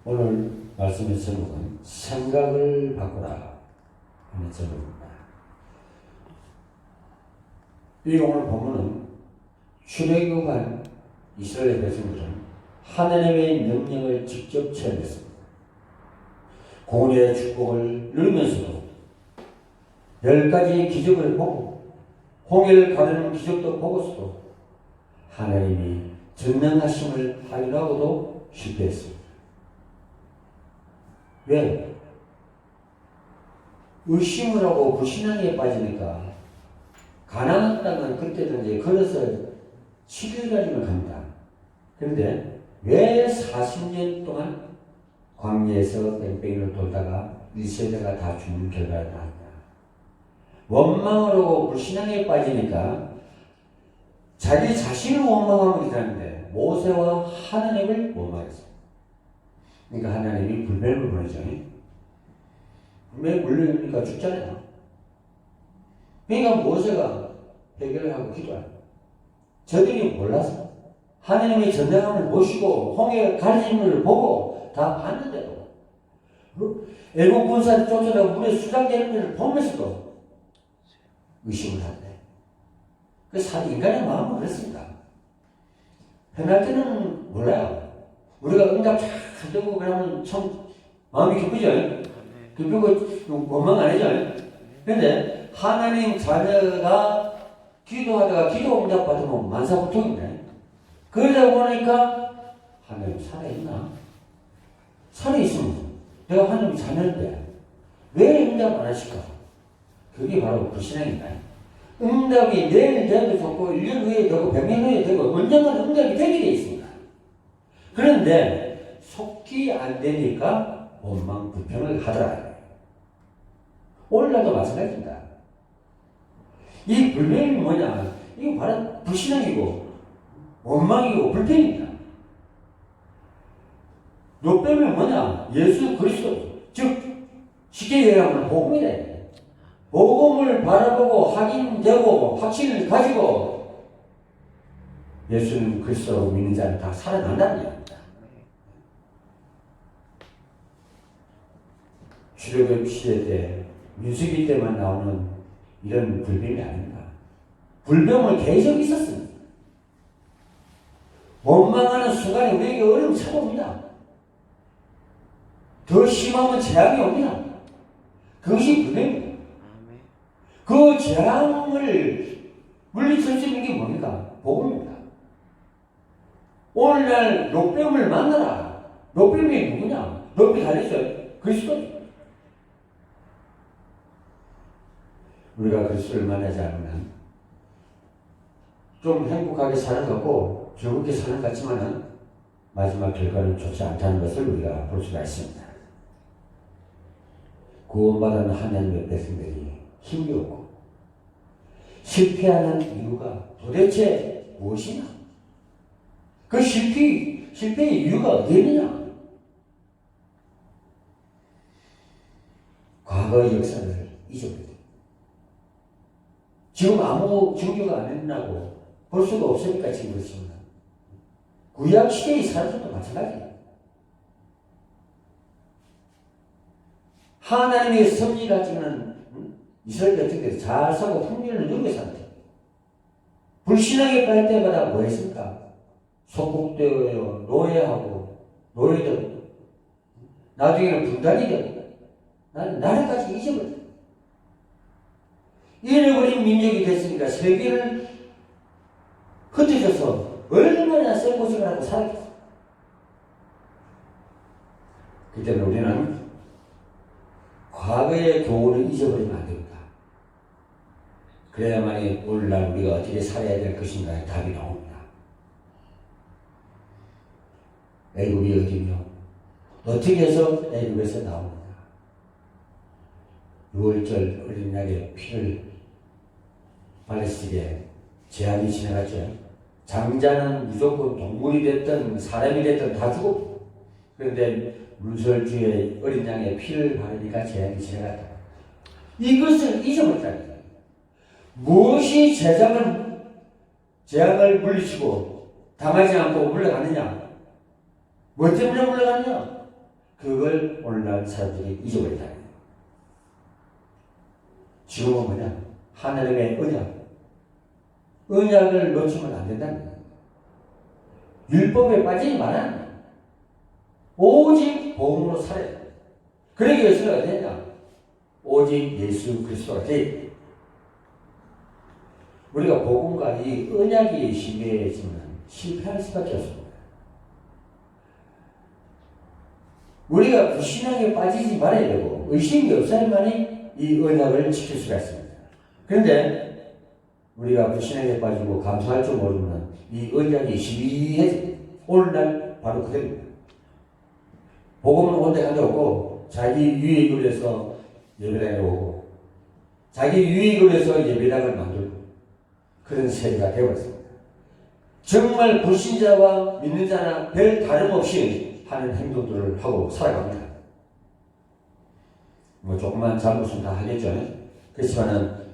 오늘 말씀의 제목은 생각을 바꾸라 하는 제목입니다. 이 오늘 본문은 출애굽한 이스라엘 백성들은 하나님의 명령을 직접 체험했습니다. 공의의 축복을 누리면서도 10가지 기적을 보고 홍해를 가르는 기적도 보고서도 하나님이 전능하심을 확인하고도 실패했습니다. 왜? 의심을 하고 불신앙에 빠지니까 가나안 땅은 그때도 이제 걸어서 7일간이면 갑니다. 그런데 왜 40년 동안 광야에서 뺑뺑이를 돌다가 1세대가 다 죽는 결과가 나왔냐? 원망을 하고 불신앙에 빠지니까 자기 자신을 원망하고 있다는데 모세와 하나님을 원망했어요. 그러니까 하나님이 불뱀을 보내죠. 불뱀이 물리니까 죽잖아요. 그러니까 모세가 해결을 하고 기도해요. 저들이 몰라서 하나님의 전능함을 보시고 홍해 가르치는 것을 보고 다 봤는데도 애국 군사를 쫓아다가 물에 수장되는 것을 보면서도 의심을 한대. 그래서 인간의 마음은 그렇습니다. 편할 때는 몰라요. 우리가 응답 잘 되고 그러면 참 마음이 기쁘죠. 기쁘고 원망 안 하죠. 그런데 하나님 자녀가 기도하다가 기도 응답 받으면 만사부통이네. 그러다 보니까 하나님 살아있나? 살아있으면 내가 하나님 자녀인데 왜 응답 안 하실까? 그게 바로 불신앙입니다. 응답이 내일 돼도 좋고 1년 후에 되고 100년 후에 되고 언젠가 응답이 되게 돼 있습니다. 그런데 속기 안 되니까 원망 불평을 하더라. 오늘날도 마찬가지입니다. 이 불평이 뭐냐? 이거 바로 불신앙이고 원망이고 불평입니다. 롯뱀이 뭐냐? 예수 그리스도, 즉 쉽게 얘기하면 복음이다. 복음을 바라보고 확인되고 확신을 가지고 예수는 그리스도라고 믿는 자는 다 살아난다는 얘기입니다. 출애굽 시대 때 민수기 때만 나오는 이런 불뱀이 아닙니다. 불뱀은 계속 있었습니다. 원망하는 순간에 우리에게 어려움이 찾아옵니다. 더 심하면 재앙이 옵니다. 그것이 불뱀입니다. 그 재앙을 물리칠 수 있는 게 뭡니까? 복음입니다. 오늘날 롯뱀을 만나라. 롯뱀이 누구냐? 롯뱀이 달렸어요. 그리스도죠. 우리가 그리스도를 만나지 않으면 좀 행복하게 사는 것 같고 즐겁게 사는 것 같지만은 마지막 결과는 좋지 않다는 것을 우리가 볼 수가 있습니다. 구원받은 하나님의 백성들이 힘이 없고 실패하는 이유가 도대체 무엇이냐? 그 실패의 이유가 어디 있느냐? 과거의 역사를 잊어버려요. 지금 아무 증거가 안 했나고 볼 수가 없으니까 지금 그렇습니다. 구약 시대의 사람들도 마찬가지예요. 하나님의 섭리 가지는 이스라엘 백성들이 잘 사고 풍요를 누리고 산다. 불신앙에 빠질 때마다 뭐 했습니까? 속국되어요. 노예되고 나중에는 분단이 되고 나라까지 잊어버려요. 잃어버린 민족이 됐으니까 세계를 흩어져서 얼마나 센 고생을 하고 살았겠어. 그렇기 때문에 우리는 과거의 교훈을 잊어버리면 안 됩니다. 그래야만이 오늘날 우리가 어떻게 살아야 될 것인가에 답이 나옵니다. 애굽이 어디며 어떻게 해서 애굽에서 나오느냐. 6월절 어린 양의 피를 발레스틱에 제한이 지나갔죠. 장자는 무조건 동물이 됐든 사람이 됐든 다 죽고, 그런데 문설주에 어린 양의 피를 바르니까 제한이 지나갔다. 이것을 잊어버렸다는 거예요. 무엇이 재앙을 물리치고 당하지 않고 물러가느냐? 뭐 때문에 물러가느냐? 그걸 오늘날 사람들이 잊어버리다. 지금은 뭐냐? 하나님의 언약을 놓치면 안 된다는 거예요. 율법에 빠지지 말아야 오직 복음으로 살아야 돼. 그러기 위해서는 어떻게 되냐? 오직 예수 그리스도가 돼. 우리가 복음과 이 언약이 심해지면 실패할 수밖에 없습니다. 우리가 불신앙에 빠지지 말아야 되고 의심이 없어야만이 이 언약을 지킬 수가 있습니다. 그런데 우리가 불신앙에 빠지고 감사할 줄 모르면 이 언약이 희미해져. 오늘날 바로 그대로입니다. 복음을 온데 간데 오고 자기 유익을 위해서 예배당에 오고 자기 유익을 위해서 예배당을 만들고 그런 세대가 되어버렸습니다. 정말 불신자와 믿는 자나 별 다름없이 하는 행동들을 하고 살아갑니다. 뭐 조금만 잘못은 다 하겠죠. 그렇지만은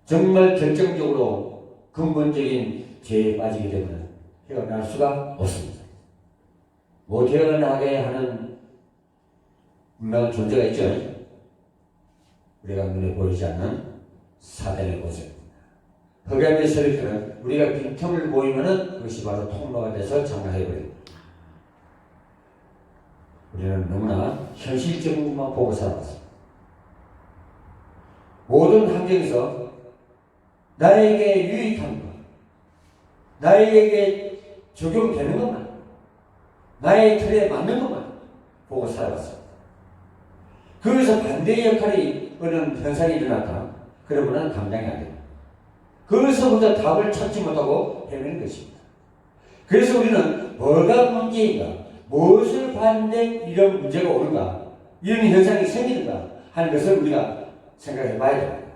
정말 결정적으로 근본적인 죄에 빠지게 되면 헤어날 수가 없습니다. 못 헤어나게 하는 분명한 존재가 있죠. 우리가 눈에 보이지 않는 사단의 모습입니다. 흑암의 세력들은 우리가 빈틈을 보이면은 그것이 바로 통로가 돼서 장악해버립니다. 우리는 너무나 현실적인 것만 보고 살아왔습니다. 모든 환경에서 나에게 유익한 것, 나에게 적용되는 것만, 나의 틀에 맞는 것만 보고 살아왔습니다. 거기서 반대의 역할이 어느 현상이 일어났다. 그러면 감당이 안 됩니다. 거기서부터 답을 찾지 못하고 헤매는 것입니다. 그래서 우리는 뭐가 문제인가, 무엇을 봤는데 이런 문제가 오는가, 이런 현상이 생기는가 하는 것을 우리가 생각해 봐야 됩니다.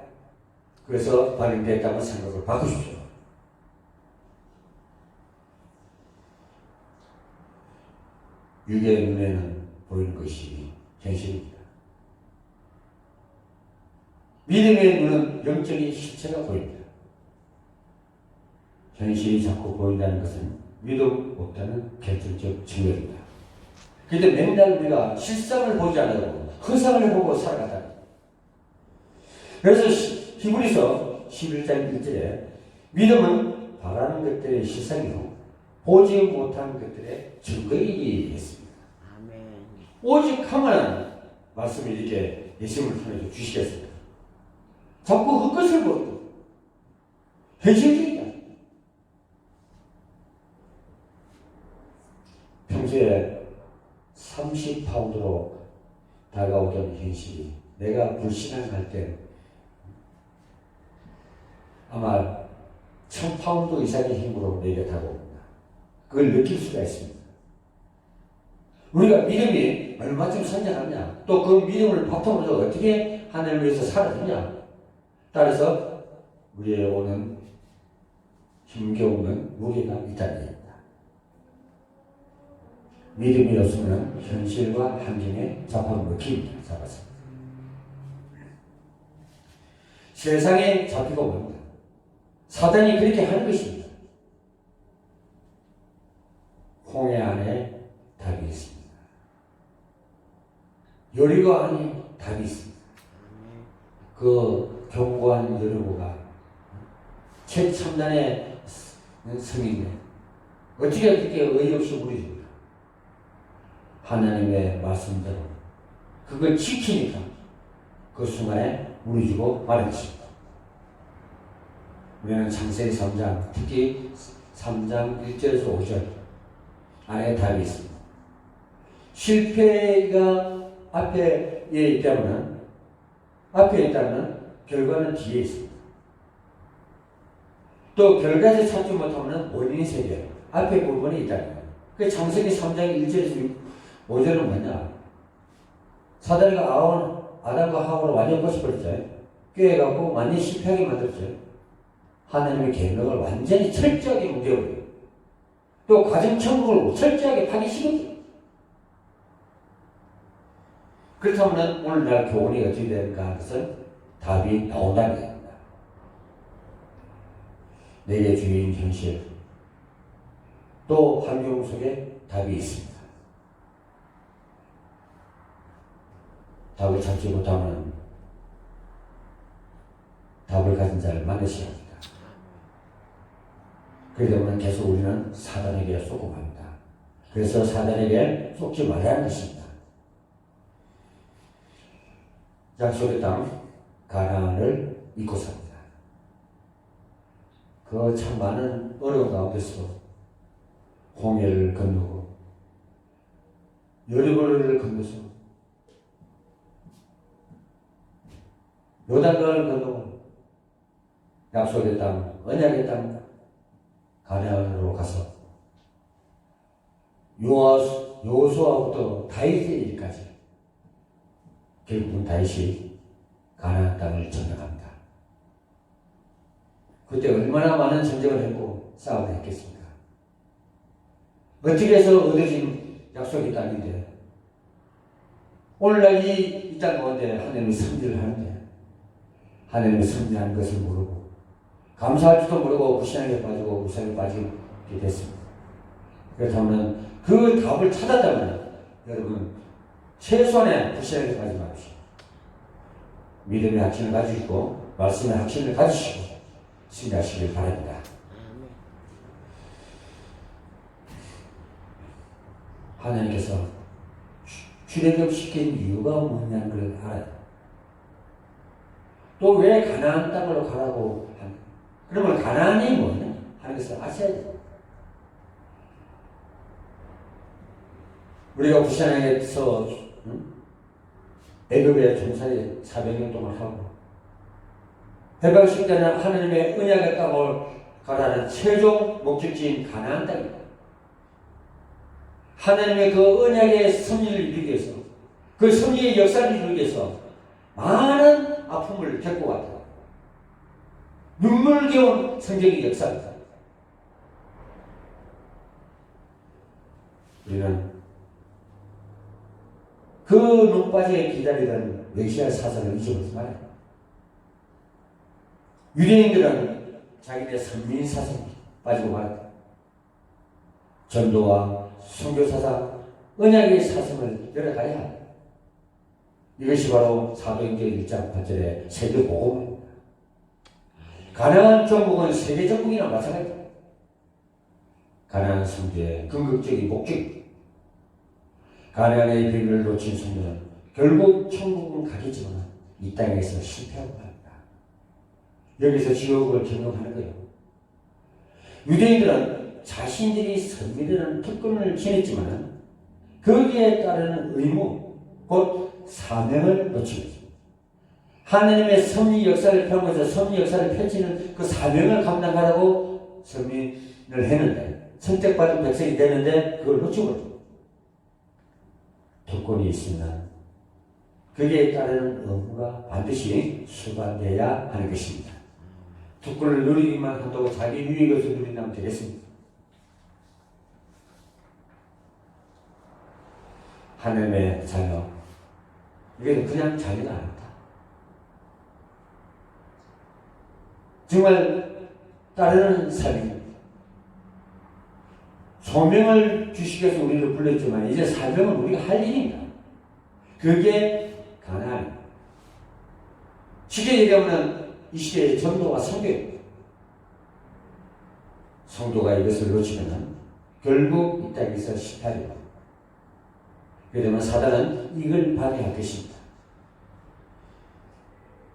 그래서 발견됐다고 생각을 바꾸십시오. 육의 눈에는 보이는 것이 현실입니다. 믿음의 눈은 영적인 실체가 보입니다. 현실이 자꾸 보인다는 것은 믿음 없다는 결정적 증거입니다. 그런데 맨날 우리가 실상을 보지 않고 허상을 보고 살아가다. 그래서 히브리서 11장 1절에 믿음은 바라는 것들의 실상이요 보지 못한 것들의 증거이기 했습니다. 아멘. 오직 하나는 말씀을 이렇게 예수님을 통해서 주시겠습니다. 자꾸 헛것을 보고 현실적이다. 평소에 30파운드로 다가오던 현실이 내가 불신앙할 때 아마 1000파운드 이상의 힘으로 내게 다가옵니다. 그걸 느낄 수가 있습니다. 우리가 믿음이 얼마쯤 성장하냐, 또 그 믿음을 바탕으로 어떻게 하나님을 위해서 살아가냐, 따라서 우리의 오는 힘겨움은 무게가 있다는 얘기입니다. 믿음이 없으면 현실과 환경에 잡아먹힙니다. 잡아서 세상에 잡히고 옵니다. 사단이 그렇게 하는 것입니다. 홍해 안에 답이 있습니다. 여리고 안에 답이 있습니다. 그 견고한 여리고가 최첨단의 성인데 어떻게 그렇게 어이없이 무리집니까? 하나님의 말씀대로 그걸 지키니까 그 순간에 무너지고 마는 것입니다. 우리는 창세기 3장, 특히 3장 1절에서 5절 안에 답이 있습니다. 실패가 앞에 있다면 결과는 뒤에 있습니다. 또 결과를 찾지 못하면 원인이 생겨요. 앞에 부분이 있다는 거예요. 그 창세기 3장 1절에서 5절은 뭐냐? 사단이가 아담과 하와를 완전 고쳐버렸죠. 꾀해갖고 완전히 실패하게 만들었죠. 하나님의 계명을 완전히 철저하게 뭉개버려요. 또 가정천국을 철저하게 파기시켰어요. 그렇다면 오늘날 교훈이 어떻게 되는가 하는 것은 답이 나온다는 겁니다. 내게 주인 현실, 또 환경 속에 답이 있습니다. 답을 찾지 못하면 답을 가진 자를 만나셔야 합니다. 그러다 보면 계속 우리는 사단에게 쏘고 갑니다. 그래서 사단에게 쏘지 말아야 하는 것입니다. 약속의 땅 가나안을 믿고 삽니다. 그 참 많은 어려운 가운데서 홍해를 건너고 여리고를 건너서 요단강을 건너고 약속의 땅, 언약의 땅 가나안으로 가서 여호수아부터 다윗의 일까지 결국은 다윗이 가나안 땅을 점령합니다. 그때 얼마나 많은 전쟁을 했고 싸움을 했겠습니까? 어떻게 해서 얻어진 약속의 땅인데 오늘날 이 땅 가운데 하나님이 승리를 하는데 하나님이 승리하는 것을 모르고 감사할 줄도 모르고 불신앙에 빠지고 무상에 빠지게 됐습니다. 그렇다면 그 답을 찾았다면 여러분 최소한의 불신앙에 빠지지 마십시오. 믿음의 확신을 가지시고 말씀의 확신을 가지시고 승리하시길 바랍니다. 하나님께서 출애굽시킨 이유가 뭐냐는 걸 알아요. 또 왜 가나안 땅으로 가라고 하는? 그러면 가나안이 뭐냐 하는 것을 아셔야 돼요. 우리가 불신앙에서 애굽의 종살이 400년 동안 하고 해방식 때는 하나님의 언약의 땅을 가라는 최종 목적지인 가나안 땅입니다. 하나님의 그 언약의 섭리를 이루기 위해서 그 섭리의 역사를 이루기 위해서 많은 아픔을 겪고 왔다. 눈물겨운 성경의 역사입니다. 우리는 그 눈바지에 기다리던 메시아 사상을 잊어버리지 말아요. 유대인들은 자기네 선민 사상에 빠지고 말았다. 전도와 선교 사상, 언약의 사상을 열어가야 합니다. 이것이 바로 사도행전 1장 8절의 세계 복음입니다. 가나안 정복은 세계 정복이나 마찬가지입니다. 가나안 성도의 궁극적인 목적입니다. 가나안의 비밀을 놓친 성도는 결국 천국은 가겠지만 이 땅에서 실패하고 맙니다. 여기서 지옥을 경험하는 거예요. 유대인들은 자신들이 선민이라는 특권을 지녔지만 거기에 따르는 의무, 곧 사명을 놓친 거죠. 하나님의 섭리 역사를 펴면서 섭리 역사를 펼치는 그 사명을 감당하라고 선민을 했는데 선택받은 백성이 되는데 그걸 놓치고 특권이 있으면 거기에 따르는 의무가 반드시 수반되어야 하는 것입니다. 특권을 누리기만 한다고 자기 유익을 누린다면 되겠습니다. 하나님의 자녀, 이게 그냥 자녀가 아니다. 정말 따르는 삶입니다. 소명을 주시기 위해서 우리를 불렀지만 이제 사명은 우리가 할 일입니다. 그게 가나안입니다. 쉽게 얘기하면 이 시대의 전도와 선교입니다. 성도가 이것을 놓치면 결국 이 땅에서 실패합니다. 그러면 사단은 이걸 방해할 것입니다.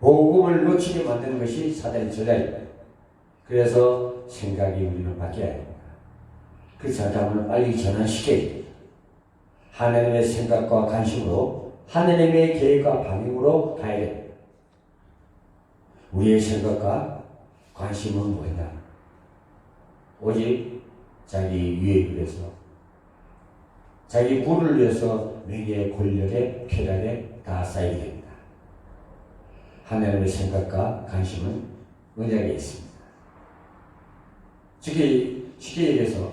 복음을 놓치게 만드는 것이 사단의 전략입니다. 그래서 생각이 우리는 바뀌어야 됩니다. 그렇지 않다면 빨리 전환시켜야 됩니다. 하나님의 생각과 관심으로 하나님의 계획과 방향으로 가야 됩니다. 우리의 생각과 관심은 뭐냐? 오직 자기 유익을 위해서, 자기 부를 위해서 명예, 권력에, 쾌락에 다 쌓이게 됩니다. 하나님의 생각과 관심은 언약에 있습니다. 쉽게 얘기해서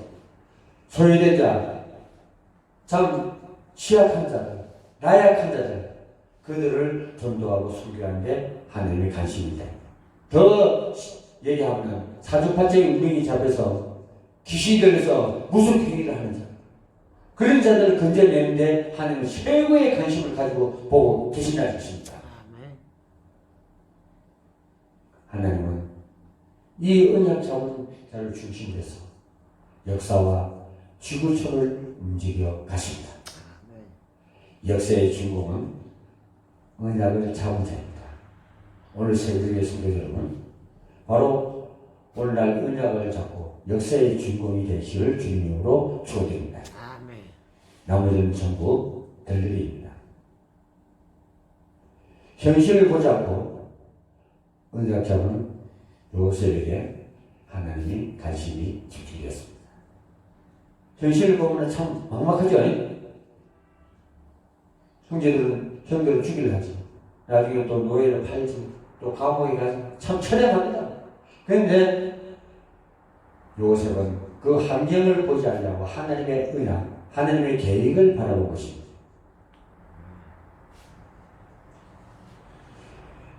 소외된 자, 참 취약한 자들, 나약한 자들, 그들을 전도하고 섬기는데 하나님의 관심입니다. 더 얘기하면 사주팔자의 운명이 잡혀서 귀신이 들려서 무슨 행위를 하는 자, 그런 자들을 건져내는데 하나님은 최고의 관심을 가지고 보고 계신다는 것입니다. 하나님은 이 언약 잡은 자를 중심으로 해서 역사와 지구촌을 움직여 가십니다. 역사의 주인공은 언약을 잡은 자입니다. 오늘 새벽의 성도 여러분, 바로 오늘날 언약을 잡고 역사의 주인공이 되시를 주님으로 축원드립니다. 나머지는 전부 들들입니다. 현실을 보지 않고 언약 잡은 요셉에게 하나님이 관심이 집중되었습니다. 현실을 보면 참 막막하죠. 형제들은 죽이려 하지. 나중에 또 노예를 팔지. 또 감옥에 가지. 참 처량합니다. 그런데 요셉은 그 환경을 보지 않냐고 하나님의 은혜, 하나님의 계획을 바라보고 있습니다.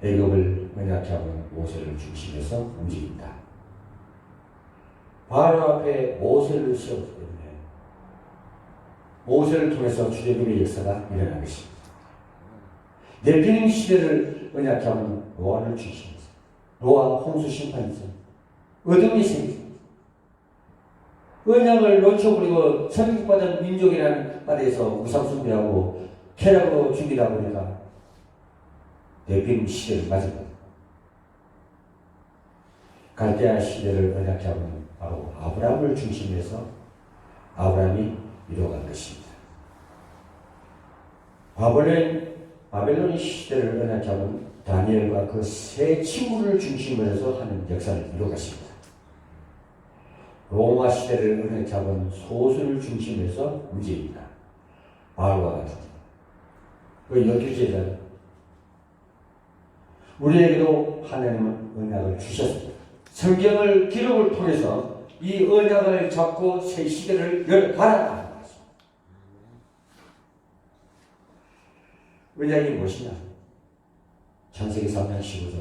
애굽을 언약잡은 모세를 중심해서 움직입니다. 바로 앞에 모세를 세웠기 때문에 모세를 통해서 출애굽의 역사가 일어난 것입니다. 네피림 시대를 언약잡은 노아를 중심해서 노아 홍수 심판이죠. 어둠이 생깁니다. 언약을 놓쳐버리고 선택받은 민족이라는 바다에서 우상숭배하고 쾌락으로 죽이다 보니까 네피림 시대를 맞은 갈대아 시대를 언약잡은 바로 아브라함을 중심해서 아브라함이 이루어간 것입니다. 바벨론 시대를 언약잡은 다니엘과 그 세 친구를 중심으로 해서 하는 역사를 이루어갔습니다. 로마 시대를 언약잡은 소수를 중심해서 움직입니다. 바울과 같은 그 12제자 우리에게도 하나님은 언약을 주셨습니다. 성경을 기록을 통해서 이 언약을 잡고 새 시대를 열어가라 하는 것입니다. 언약이 무엇이냐? 창세기 3장 15절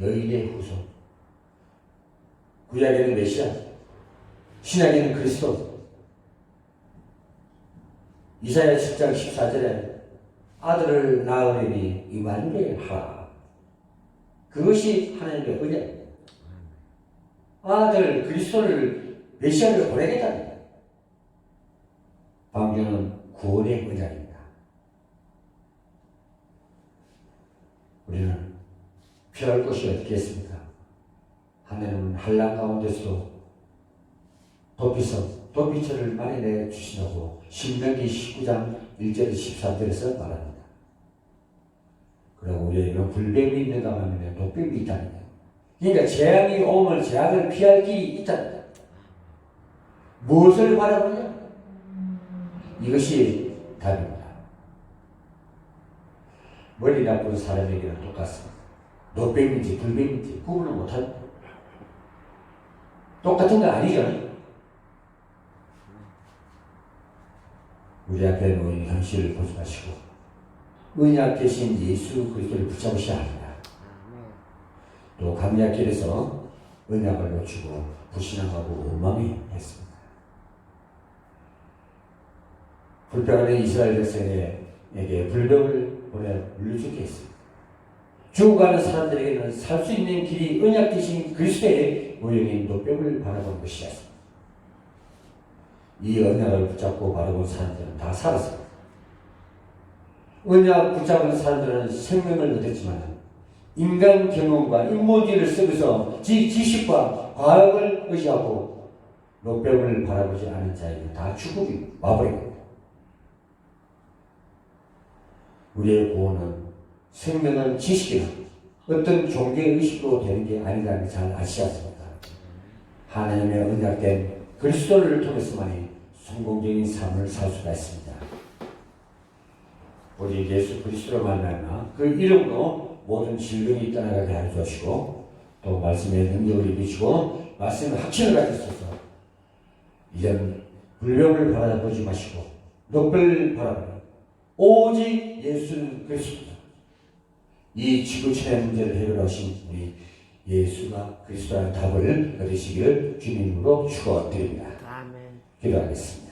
여인의 후손, 구약에는 메시아, 신약에는 그리스도, 이사야 10장 14절에 아들을 낳으리니 임마누엘 하라. 그것이 하나님의 언약. 아들 그리스도를 메시아를 보내겠다는 거예요. 방주는 구원의 언약입니다. 우리는 피할 곳이 어떻게 했습니까? 하나님은 한란 가운데서도 도피처를 마련해 주시라고 신명기 19장 1절 13절에서 말합니다. 그리고 우리에게는 불뱀이 있는가 하면 도뱀이 있다는 거예요. 그러니까 재앙이 오면 재앙을 피할 길이 있다는 거예요. 무엇을 바라보냐? 이것이 답입니다. 머리 나쁜 사람에게는 똑같습니다. 노뱀인지 불뱀인지 구분을 못합니다. 똑같은 거 아니죠? 우리 앞에 놓인 현실을 보지 마시고 언약 대신 예수 그리스도를 붙잡으셔야 합니다. 또 감리학길에서 언약을 놓치고 불신앙하고 원망했습니다. 불평하는 이스라엘 백성에게 불병을 보내 물려주게 했습니다. 죽어가는 사람들에게는 살 수 있는 길이 언약 대신 그리스도의 모형인 노병을 바라본 것이었습니다. 이 언약을 붙잡고 바라본 사람들은 다 살았습니다. 언약 붙잡은 사람들은 생명을 얻었지만 인간 경험과 인본주의를 쓰면서 지식과 과학을 의지하고 노병을 바라보지 않은 자에게 다 축복이 와버립니다. 우리의 구원은 생명은 지식이나 어떤 종교의식으로 되는 게 아니라는 잘 아시지 않습니까? 하나님의 언약된 그리스도를 통해서만이 성공적인 삶을 살 수가 있습니다. 우리 예수 그리스도로 만나나 그 이름으로 모든 질병이 떠나가게 하여 주시고 또 말씀의 능력을 입으시고 말씀의 확신을 가지셔서 이제는 불병을 바라보지 마시고 넉별 바라보라. 오직 예수 그리스도다. 이 지구촌의 문제를 해결하신 우리 예수가 그리스도라는 답을 얻으시기를 주님으로 축원드립니다. 기도하겠습니다.